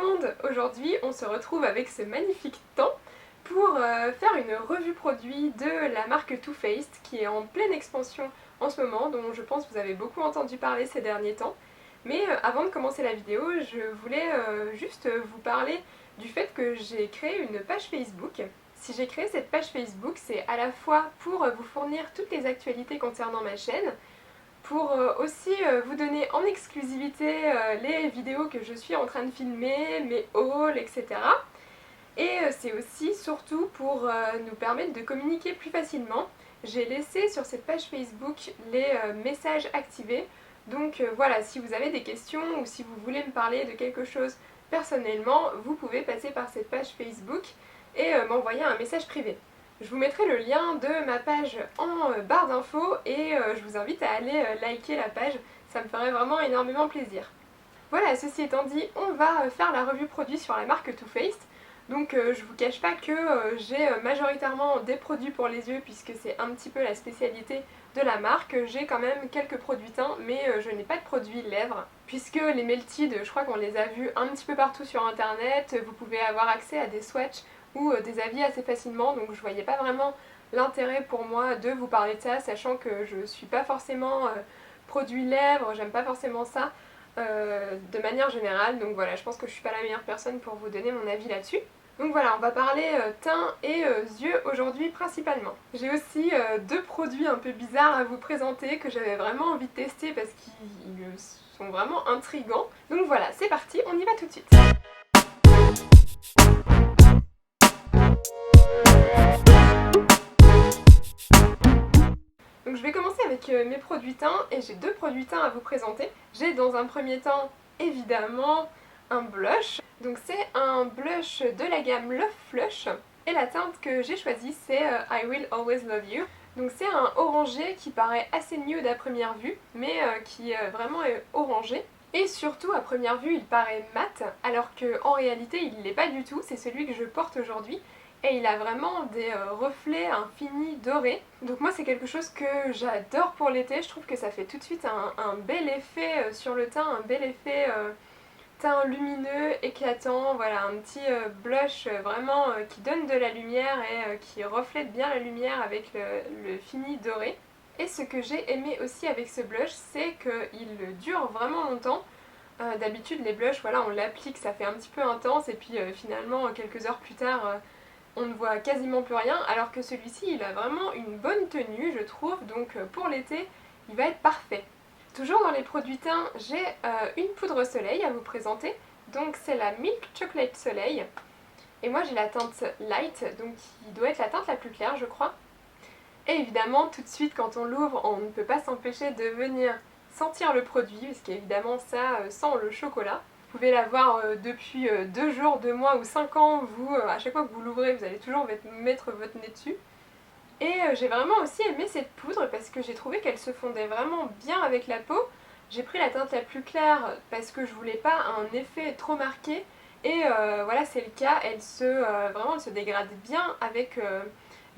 monde! Aujourd'hui on se retrouve avec ce magnifique temps pour faire une revue produit de la marque Too Faced qui est en pleine expansion en ce moment, dont je pense que vous avez beaucoup entendu parler ces derniers temps. Mais avant de commencer la vidéo, je voulais juste vous parler du fait que j'ai créé une page Facebook. Si j'ai créé cette page Facebook, c'est à la fois pour vous fournir toutes les actualités concernant ma chaîne, pour aussi vous donner en exclusivité les vidéos que je suis en train de filmer, mes hauls, etc. Et c'est aussi surtout pour nous permettre de communiquer plus facilement. J'ai laissé sur cette page Facebook les messages activés. Donc voilà, si vous avez des questions ou si vous voulez me parler de quelque chose personnellement, vous pouvez passer par cette page Facebook et m'envoyer un message privé. Je vous mettrai le lien de ma page en barre d'infos et je vous invite à aller liker la page, ça me ferait vraiment énormément plaisir. Voilà, ceci étant dit, on va faire la revue produit sur la marque Too Faced. Donc je vous cache pas que j'ai majoritairement des produits pour les yeux puisque c'est un petit peu la spécialité de la marque. J'ai quand même quelques produits teints mais je n'ai pas de produits lèvres puisque les Melted, je crois qu'on les a vus un petit peu partout sur internet. Vous pouvez avoir accès à des swatchs ou des avis assez facilement, donc je voyais pas vraiment l'intérêt pour moi de vous parler de ça, sachant que je suis pas forcément produit lèvres, j'aime pas forcément ça de manière générale, donc voilà, je pense que je suis pas la meilleure personne pour vous donner mon avis là-dessus. Donc voilà, on va parler teint et yeux aujourd'hui principalement. J'ai aussi deux produits un peu bizarres à vous présenter que j'avais vraiment envie de tester parce qu'ils sont vraiment intrigants. Donc voilà, c'est parti, on y va tout de suite. Donc je vais commencer avec mes produits teints et j'ai deux produits teints à vous présenter. J'ai dans un premier temps évidemment un blush. Donc c'est un blush de la gamme Love Flush et la teinte que j'ai choisie c'est I Will Always Love You. Donc c'est un orangé qui paraît assez nude à première vue mais qui vraiment est orangé. Et surtout à première vue il paraît mat alors qu'en réalité il ne l'est pas du tout, c'est celui que je porte aujourd'hui. Et il a vraiment des reflets, un fini doré. Donc moi c'est quelque chose que j'adore pour l'été, je trouve que ça fait tout de suite un bel effet sur le teint, un bel effet teint lumineux, éclatant, voilà un petit blush vraiment qui donne de la lumière et qui reflète bien la lumière avec le fini doré. Et ce que j'ai aimé aussi avec ce blush, c'est qu'il dure vraiment longtemps. D'habitude les blushs, voilà, on l'applique, ça fait un petit peu intense et puis finalement quelques heures plus tard on ne voit quasiment plus rien, alors que celui-ci il a vraiment une bonne tenue je trouve, donc pour l'été il va être parfait. Toujours dans les produits teints, j'ai une poudre soleil à vous présenter, donc c'est la Milk Chocolate Soleil, et moi j'ai la teinte Light, donc qui doit être la teinte la plus claire je crois. Et évidemment tout de suite quand on l'ouvre, on ne peut pas s'empêcher de venir sentir le produit, parce qu'évidemment ça sent le chocolat. Vous pouvez l'avoir depuis 2 jours, 2 mois ou 5 ans, vous, à chaque fois que vous l'ouvrez, vous allez toujours mettre votre nez dessus. Et j'ai vraiment aussi aimé cette poudre parce que j'ai trouvé qu'elle se fondait vraiment bien avec la peau. J'ai pris la teinte la plus claire parce que je voulais pas un effet trop marqué. Et voilà, c'est le cas, vraiment, elle se dégrade bien avec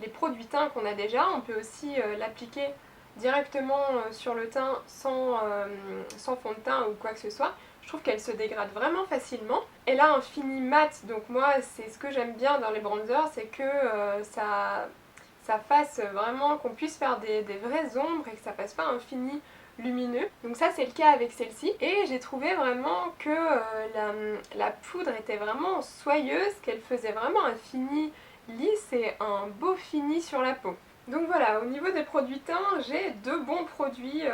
les produits teints qu'on a déjà. On peut aussi l'appliquer directement sur le teint sans fond de teint ou quoi que ce soit. Je trouve qu'elle se dégrade vraiment facilement. Elle a un fini mat, donc moi c'est ce que j'aime bien dans les bronzers, c'est que ça fasse vraiment qu'on puisse faire des vraies ombres et que ça passe pas un fini lumineux. Donc ça c'est le cas avec celle-ci. Et j'ai trouvé vraiment que la poudre était vraiment soyeuse, qu'elle faisait vraiment un fini lisse et un beau fini sur la peau. Donc voilà, au niveau des produits teints, j'ai deux bons produits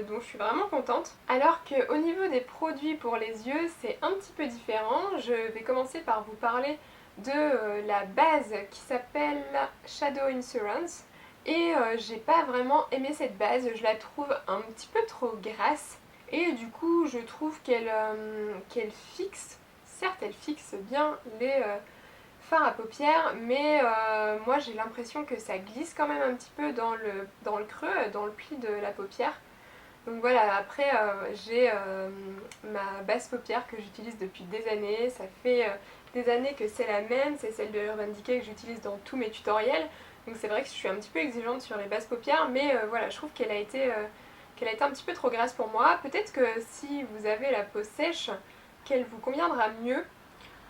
dont je suis vraiment contente. Alors qu'au niveau des produits pour les yeux, c'est un petit peu différent. Je vais commencer par vous parler de la base qui s'appelle Shadow Insurance. Et j'ai pas vraiment aimé cette base, je la trouve un petit peu trop grasse. Et du coup, je trouve qu'elle fixe, certes elle fixe bien les fard à paupières, mais moi j'ai l'impression que ça glisse quand même un petit peu dans le creux, dans le pli de la paupière. Donc voilà, après j'ai ma base paupière que j'utilise depuis des années, ça fait des années que c'est la même, c'est celle de Urban Decay que j'utilise dans tous mes tutoriels. Donc c'est vrai que je suis un petit peu exigeante sur les bases paupières, mais voilà, je trouve qu'elle a été un petit peu trop grasse pour moi. Peut-être que si vous avez la peau sèche, qu'elle vous conviendra mieux.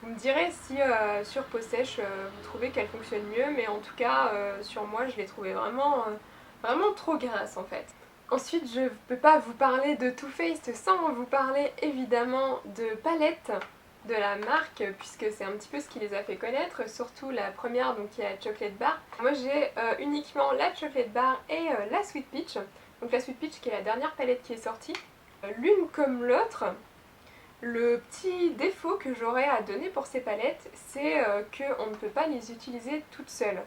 Vous me direz si sur peau sèche vous trouvez qu'elle fonctionne mieux, mais en tout cas sur moi je l'ai trouvée vraiment trop grasse en fait. Ensuite je ne peux pas vous parler de Too Faced sans vous parler évidemment de palettes de la marque, puisque c'est un petit peu ce qui les a fait connaître, surtout la première donc qui est la Chocolate Bar. Moi j'ai uniquement la Chocolate Bar et la Sweet Peach. Donc la Sweet Peach qui est la dernière palette qui est sortie. L'une comme l'autre, le petit défaut que j'aurais à donner pour ces palettes, c'est qu'on ne peut pas les utiliser toutes seules.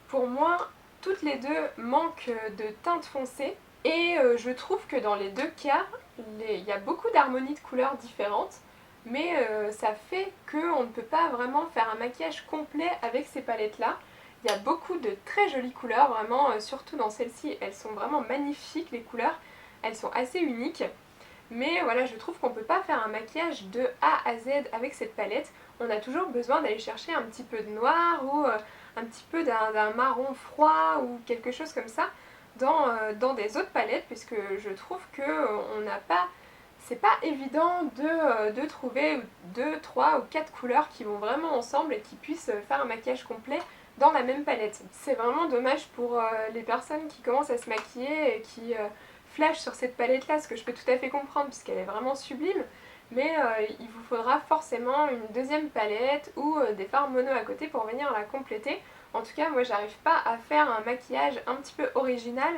Pour moi, toutes les deux manquent de teinte foncée et je trouve que dans les deux cas, il y a beaucoup d'harmonies de couleurs différentes, mais ça fait qu'on ne peut pas vraiment faire un maquillage complet avec ces palettes-là. Il y a beaucoup de très jolies couleurs, vraiment, surtout dans celle-ci, elles sont vraiment magnifiques les couleurs, elles sont assez uniques. Mais voilà, je trouve qu'on ne peut pas faire un maquillage de A à Z avec cette palette. On a toujours besoin d'aller chercher un petit peu de noir ou un petit peu d'un marron froid ou quelque chose comme ça dans des autres palettes, puisque je trouve que on n'a pas... C'est pas évident de trouver 2, 3 ou 4 couleurs qui vont vraiment ensemble et qui puissent faire un maquillage complet dans la même palette. C'est vraiment dommage pour les personnes qui commencent à se maquiller et qui flash sur cette palette là, ce que je peux tout à fait comprendre puisqu'elle est vraiment sublime, mais il vous faudra forcément une deuxième palette ou des fards mono à côté pour venir la compléter. En tout cas moi j'arrive pas à faire un maquillage un petit peu original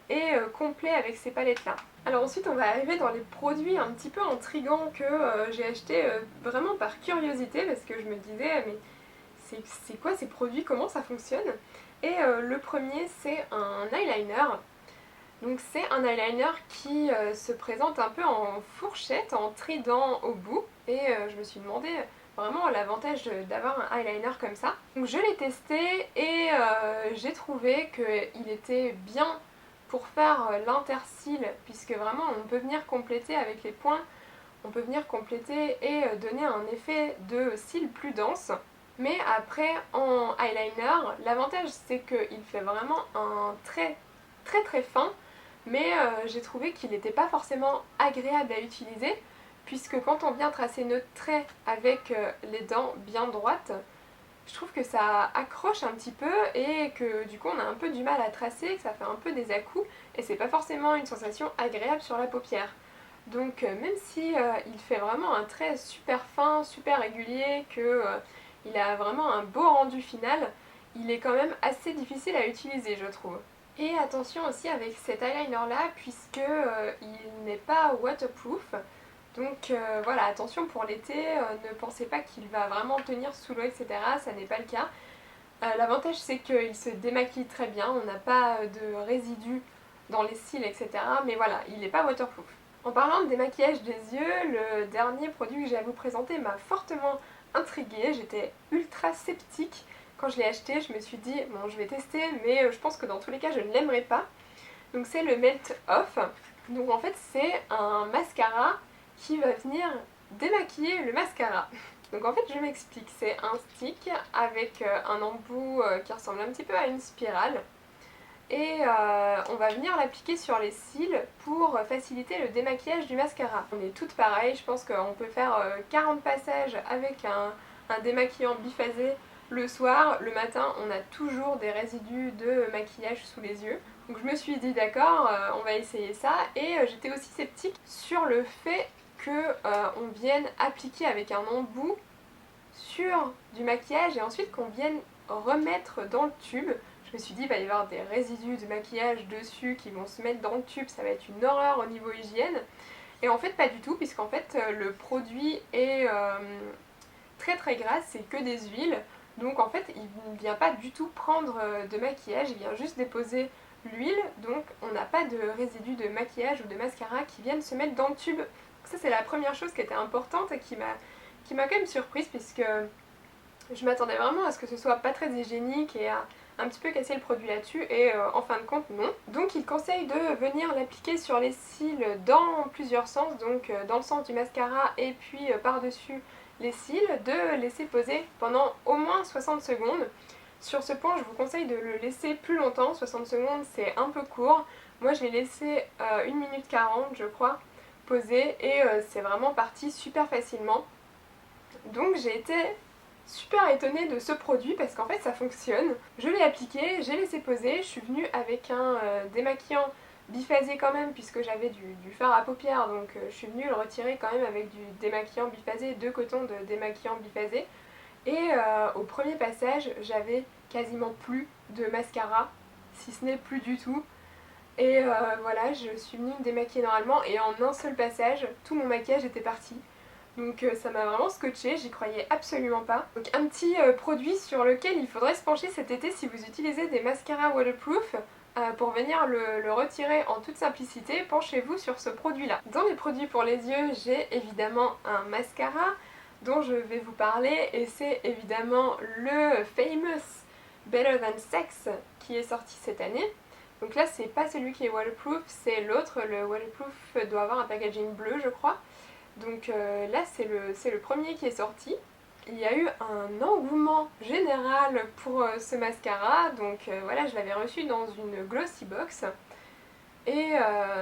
et complet avec ces palettes là. Alors ensuite on va arriver dans les produits un petit peu intrigants que j'ai achetés vraiment par curiosité, parce que je me disais mais c'est quoi ces produits, comment ça fonctionne? Et le premier c'est un eyeliner. Donc c'est un eyeliner qui se présente un peu en fourchette, en trident au bout, et je me suis demandé vraiment l'avantage d'avoir un eyeliner comme ça. Donc je l'ai testé et j'ai trouvé qu'il était bien pour faire l'intercile, puisque vraiment on peut venir compléter avec les points, on peut venir compléter et donner un effet de cils plus dense. Mais après en eyeliner, l'avantage c'est qu'il fait vraiment un trait très fin, mais j'ai trouvé qu'il n'était pas forcément agréable à utiliser, puisque quand on vient tracer notre trait avec les dents bien droites, je trouve que ça accroche un petit peu et que du coup on a un peu du mal à tracer, que ça fait un peu des à-coups et c'est pas forcément une sensation agréable sur la paupière. Donc même si il fait vraiment un trait super fin, super régulier, que il a vraiment un beau rendu final, il est quand même assez difficile à utiliser je trouve. Et attention aussi avec cet eyeliner là, puisque il n'est pas waterproof. Donc voilà, attention pour l'été, ne pensez pas qu'il va vraiment tenir sous l'eau, etc. Ça n'est pas le cas. L'avantage c'est qu'il se démaquille très bien, on n'a pas de résidus dans les cils, etc. Mais voilà, il n'est pas waterproof. En parlant de démaquillage des yeux, le dernier produit que j'ai à vous présenter m'a fortement intriguée. J'étais ultra sceptique quand je l'ai acheté. Je me suis dit, bon, je vais tester, mais je pense que dans tous les cas, je ne l'aimerais pas. Donc c'est le Melt Off. Donc en fait, c'est un mascara qui va venir démaquiller le mascara. Donc en fait, je m'explique. C'est un stick avec un embout qui ressemble un petit peu à une spirale. Et on va venir l'appliquer sur les cils pour faciliter le démaquillage du mascara. On est toutes pareilles, je pense qu'on peut faire 40 passages avec un démaquillant biphasé le soir. Le matin, on a toujours des résidus de maquillage sous les yeux. Donc je me suis dit d'accord, on va essayer ça. Et j'étais aussi sceptique sur le fait qu'on vienne appliquer avec un embout sur du maquillage et ensuite qu'on vienne remettre dans le tube. Je me suis dit, il va y avoir des résidus de maquillage dessus qui vont se mettre dans le tube, ça va être une horreur au niveau hygiène. Et en fait, pas du tout, puisqu'en fait, le produit est très gras, c'est que des huiles. Donc en fait, il ne vient pas du tout prendre de maquillage, il vient juste déposer l'huile. Donc on n'a pas de résidus de maquillage ou de mascara qui viennent se mettre dans le tube. Donc ça, c'est la première chose qui était importante et qui m'a quand même surprise, puisque je m'attendais vraiment à ce que ce soit pas très hygiénique et à un petit peu casser le produit là-dessus, et en fin de compte non. Donc il conseille de venir l'appliquer sur les cils dans plusieurs sens, donc dans le sens du mascara et puis par-dessus les cils, de laisser poser pendant au moins 60 secondes. Sur ce point je vous conseille de le laisser plus longtemps, 60 secondes c'est un peu court. Moi je l'ai laissé 1 minute 40 je crois poser, et c'est vraiment parti super facilement. Donc j'ai été super étonnée de ce produit parce qu'en fait ça fonctionne. Je l'ai appliqué, j'ai laissé poser, je suis venue avec un démaquillant biphasé quand même puisque j'avais du fard à paupières, donc je suis venue le retirer quand même avec du démaquillant biphasé, 2 cotons de démaquillant biphasé. Et au premier passage j'avais quasiment plus de mascara, si ce n'est plus du tout. Et voilà, je suis venue me démaquiller normalement et en un seul passage, tout mon maquillage était parti. Donc ça m'a vraiment scotché, j'y croyais absolument pas. Donc un petit produit sur lequel il faudrait se pencher cet été si vous utilisez des mascaras waterproof. Pour venir le retirer en toute simplicité, penchez-vous sur ce produit-là. Dans les produits pour les yeux, j'ai évidemment un mascara dont je vais vous parler et c'est évidemment le famous Better Than Sex qui est sorti cette année. Donc là c'est pas celui qui est waterproof, c'est l'autre, le waterproof doit avoir un packaging bleu je crois. Donc là c'est le premier qui est sorti. Il y a eu un engouement général pour ce mascara, donc voilà, je l'avais reçu dans une glossy box. Et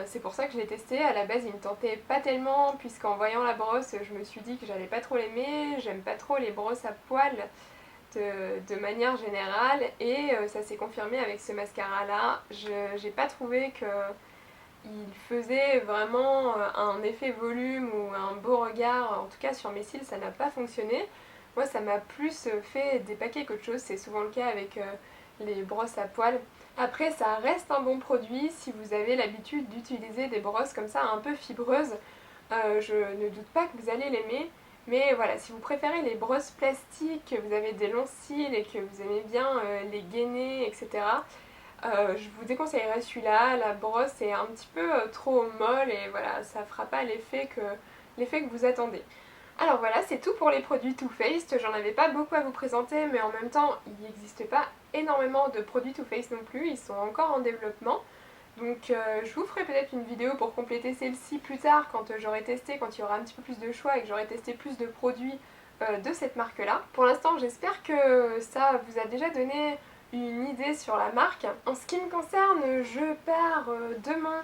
c'est pour ça que je l'ai testé. À la base il me tentait pas tellement puisqu'en voyant la brosse je me suis dit que j'allais pas trop l'aimer. J'aime pas trop les brosses à poils de manière générale et ça s'est confirmé avec ce mascara là. J'ai pas trouvé que il faisait vraiment un effet volume ou un beau regard, en tout cas sur mes cils ça n'a pas fonctionné. Moi ça m'a plus fait dépaquer qu'autre chose, c'est souvent le cas avec les brosses à poils. Après ça reste un bon produit si vous avez l'habitude d'utiliser des brosses comme ça un peu fibreuses. Je ne doute pas que vous allez l'aimer. Mais voilà, si vous préférez les brosses plastiques, que vous avez des longs cils et que vous aimez bien les gainer, etc., je vous déconseillerais celui-là. La brosse est un petit peu trop molle et voilà, ça fera pas l'effet que vous attendez. Alors voilà, c'est tout pour les produits Too Faced. J'en avais pas beaucoup à vous présenter, mais en même temps, il n'existe pas énormément de produits Too Faced non plus. Ils sont encore en développement. Donc je vous ferai peut-être une vidéo pour compléter celle-ci plus tard quand j'aurai testé, quand il y aura un petit peu plus de choix et que j'aurai testé plus de produits de cette marque-là. Pour l'instant, j'espère que ça vous a déjà donné une idée sur la marque. En ce qui me concerne, je pars demain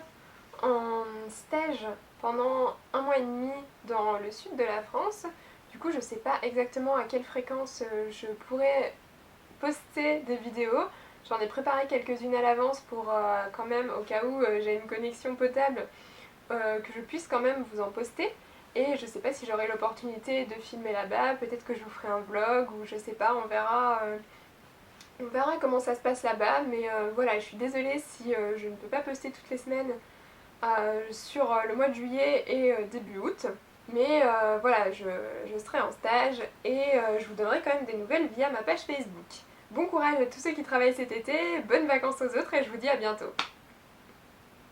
en stage pendant 1 mois et demi dans le sud de la France. Du coup, je sais pas exactement à quelle fréquence je pourrais poster des vidéos. J'en ai préparé quelques-unes à l'avance pour quand même, au cas où j'ai une connexion potable, que je puisse quand même vous en poster. Et je sais pas si j'aurai l'opportunité de filmer là-bas, peut-être que je vous ferai un vlog ou je sais pas, on verra comment ça se passe là-bas. Mais voilà, je suis désolée si je ne peux pas poster toutes les semaines sur le mois de juillet et début août. Mais voilà, je serai en stage et je vous donnerai quand même des nouvelles via ma page Facebook. Bon courage à tous ceux qui travaillent cet été, bonnes vacances aux autres et je vous dis à bientôt.